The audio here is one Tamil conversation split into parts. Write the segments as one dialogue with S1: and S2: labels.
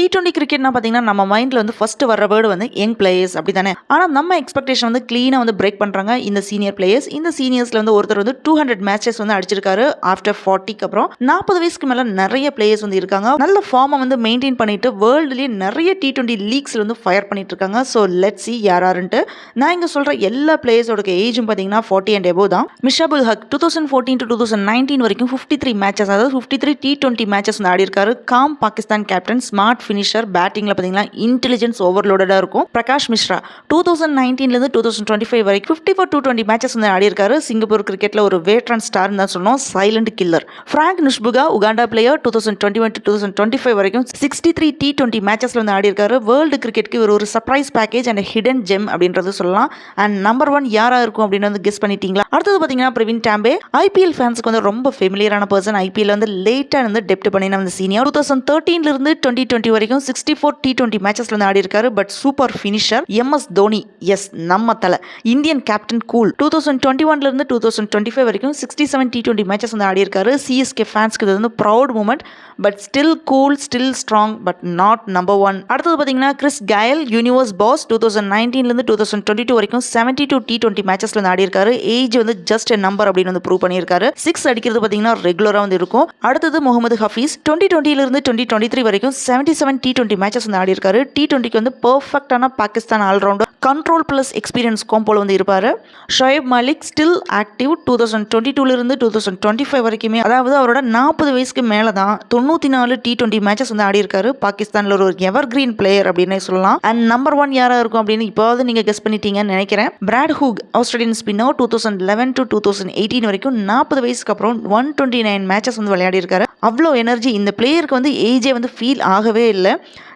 S1: T20 கிரிக்கெட்னா பார்த்தீங்கன்னா நம்ம மைண்டில் வந்து ஃபர்ஸ்ட் வர வேர்டு வந்து யங் பிளேயர்ஸ் அப்படி தானே. ஆனால் நம்ம எக்ஸ்பெக்டேஷன் வந்து க்ளீனாக வந்து பிரேக் பண்ணுறாங்க இந்த சீனியர் பிளேயர்ஸ். இந்த சீனியர்ஸில் வந்து ஒருத்தர் வந்து 200 மேட்சஸ் வந்து அடிச்சிருக்காரு ஆஃப்டர் 40க்கு அப்புறம். 40 வயசுக்கு மேலே நிறைய பிளேயர்ஸ் வந்து இருக்காங்க. நல்ல ஃபார்மை வந்து மெயின்டைன் பண்ணிட்டு வேர்ல்டுலேயே நிறைய T20 லீக்ஸில் வந்து ஃபயர் பண்ணிட்டு இருக்காங்க. ஸோ லெட்ஸ் சி யாருன்ட்டு. நான் இங்கே சொல்கிற எல்லா பிளேயர்ஸோட ஏஜும் பார்த்தீங்கன்னா 40 and above தான். மிஷாபுல் ஹக் 2014 to 2019 வரைக்கும் 53 மேட்சஸ், அதாவது 53 T20 மேட்சஸ் வந்து ஆடி இருக்காரு. Calm Pakistan captain, smart finisher, பேட்டிங்ல பார்த்தீங்கன்னா இன்டெலிஜென்ஸ் ஓவர்லோடடாக இருக்கும். பிரகாஷ் மிஸ்ரா 2019லேருந்து 2025 வரைக்கும் 54 T20 மேட்சஸ் வந்து ஆடி இருக்காரு. சிங்கப்பூர் கிரிக்கெட்டில் ஒரு வேட்ரன் ஸ்டார் தான் சொல்லணும், silent killer. Frank Nsubuga Uganda player 2021 to 2025 வரைக்கும் 63 T20 மேட்சஸ்ல வந்து ஆடி இருக்காரு. வேர்ல்டு கிரிக்கெட்டுக்கு இவர் ஒரு surprise package and hidden GeM அப்படின்றது சொல்லலாம். அண்ட் நம்பர் 1 யாரா இருக்கும் அப்படின்னு வந்து கெஸ் பண்ணிட்டீங்களா? அடுத்தது பார்த்தீங்கன்னா பிரவீன் டாம்பே. ஐபிஎல் ஃபேன்ஸுக்கு வந்து ரொம்ப ஃபெமிலியரான பர்சன். ஐபிஎல் வந்து லேட்டாக வந்து டெப்ட் பண்ணின வந்து சீனியர். 2013லிருந்து 2020 வரைக்கும் 64 T20 மேட்சஸ்ல வந்து ஆடி இருக்காரு. But super finisher. MS Dhoni, yes நம்ம தலை, இந்தியன் கேப்டன் கூல். 2021லிருந்து 2025 வரைக்கும் 67 T20 மேட்சஸ் வந்து ஆடி இருக்காரு. சிஎஸ்கே ஃபேன்ஸ்க்கு இது வந்து proud moment. But still cool, still strong, but not number 1. அடுத்தது பார்த்தீங்கன்னா கிறிஸ் கயல், யூனிவர்ஸ் பாஸ். 2019லேருந்து 2022 வரைக்கும் 72 T20 மேட்சஸ்ல வந்து ஆடி இருக்காரு. ஏஜ் வந்து ஜஸ்ட் நம்பர் அப்படின்னு வந்து ப்ரூவ் பண்ணியிருக்காரு. 6 அடிக்கிறது பார்த்தீங்கன்னா ரெகுலராக வந்து இருக்கும். அடுத்தது முகமது ஹஃபீஸ் 2020லிருந்து 2023 வரைக்கும் 77 T20 மேட்சஸ் வந்து ஆடி இருக்காரு. T20க்கு வந்து பெர்ஃபெக்டான Pakistan allrounder, control plus experience கோம்போல வந்து இருப்பாரு. Shoaib Malik still active. 2022லிருந்து 2025 வரைக்குமே, அதாவது அவரோட 40 வயசுக்கு மேலே தான் 94 T20 மேட்சஸ் வந்து ஆடி இருக்காரு. பாகிஸ்தானில் ஒரு எவர் கிரீன் பிளேயர் அப்படின்னு சொல்லலாம். அண்ட் நம்பர் 1 யாரா இருக்கும் அப்படின்னு இப்போது நீங்க கெஸ் பண்ணிட்டீங்கன்னு நினைக்கிறேன். Brad Hogg Australian spinner 2011 to 2018 வரைக்கும் 40 வயசுக்கு அப்புறம் 129 மேட்சஸ் வந்து விளையாடி இருக்காரு. அவ்வளோ எனர்ஜி இந்த பிளேயருக்கு வந்து ஏஜே வந்து ஃபீல் ஆகவே இல்லை.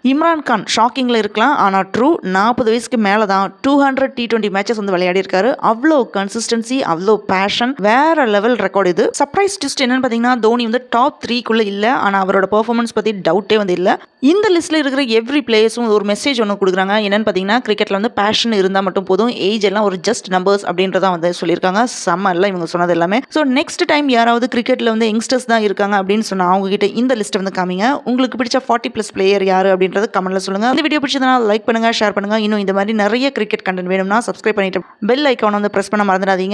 S1: இம்ரான் கான் ஷாக்கிங்கில் இருக்கலாம், ஆனால் ட்ரூ 40 வயசுக்கு மேலே தான் 200 T20 மேட்சஸ் வந்து விளையாடி இருக்காரு. அவ்வளோ கன்சிஸ்டன்சி, அவ்வளோ பேஷன், வேற லெவல் ரெக்கார்டு இது. சர்ப்ரைஸ் ட்விஸ்ட் என்னன்னு பார்த்தீங்கன்னா தோனி வந்து டாப் 3க்குள்ள இல்லை, ஆனால் அவரோட பெர்ஃபார்மன்ஸ் பற்றி டவுட்டே வந்து இல்லை. இந்த லிஸ்ட்டில் இருக்கிற எவ்ரி பிளேயர்ஸும் ஒரு மெசேஜ் ஒன்று கொடுக்குறாங்க. என்னன்னு பார்த்தீங்கன்னா கிரிக்கெட்டில் வந்து பேஷன் இருந்தால் மட்டும் போதும், ஏஜ் எல்லாம் ஒரு ஜஸ்ட் நம்பர்ஸ் அப்படின்றத வந்து சொல்லியிருக்காங்க. செம்ம இல்லை இவங்க சொன்னது எல்லாமே. ஸோ நெக்ஸ்ட் டைம் யாராவது கிரிக்கெட்டில் வந்து யங்ஸ்டர்ஸ் தான் இருக்காங்க அப்படின்னு சொன்னால் அவங்க கிட்ட இந்த லிஸ்ட்டை வந்து காமிங்க. உங்களுக்கு பிடிச்ச 40+ பிளேயர் யாரு அப்படின்றது கமெண்ட்ல சொல்லுங்க. இந்த வீடியோ பிடிச்சதுனா லைக் பண்ணுங்க, ஷேர் பண்ணுங்க. இன்னும் இந்த மாதிரி நிறைய கிரிக்கெட் கண்டென்ட் வேணும்னா சப்ஸ்கிரைப் பண்ணிட்டு பெல் ஐகானை வந்து பிரஸ் பண்ண மறந்துடாதீங்க.